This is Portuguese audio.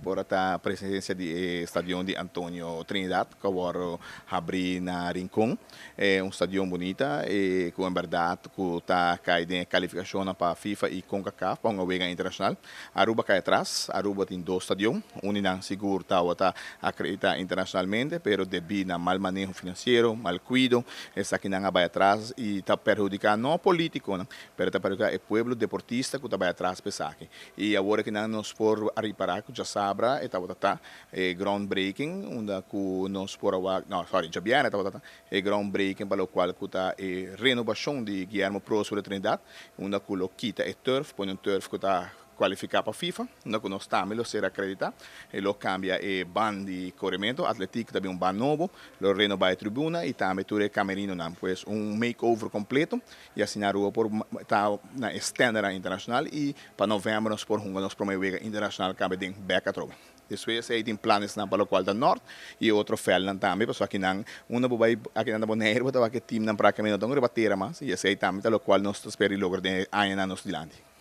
por a presença de estádio de Antonio Trinidad, que agora abri na Rincón. É um estádio bonito e com verdade que está caindo qualificação para a FIFA e CONCACAF para uma liga internacional. Aruba cai atrás, Aruba tem dois estádios, um não seguro está acreditado internacionalmente, pero devido a mal manejo financeiro, mal cuido, essa aqui não vai atrás e está prejudicando não o político, mas está prejudicando o povo deportista que está vai atrás para aqui. E agora que não nos por reparar que já sabra, está groundbreaking, onde que nos por já vier, está groundbreaking para o qual que está renovação de Guillermo Próspero de Trindade, onde que lo quita o turf, põe um turf que está qualificar para a FIFA, não que nós estamos ser acreditado, e lo cambia e ban de corrimento, Atlético também ban novo, lo renova a tribuna e também tudo camerino não, pues makeover completo e assinar o por na standard internacional e para novembro nós por nos promover internacional cabe de back a tropa. Depois aí tem planos na para o qual da norte e outro fel também, pessoal aqui não, uma bobai aqui na boneiro, botava que time na praticamente não rebater mais e aí também pelo qual nós esperamos logo de ano nos dilante.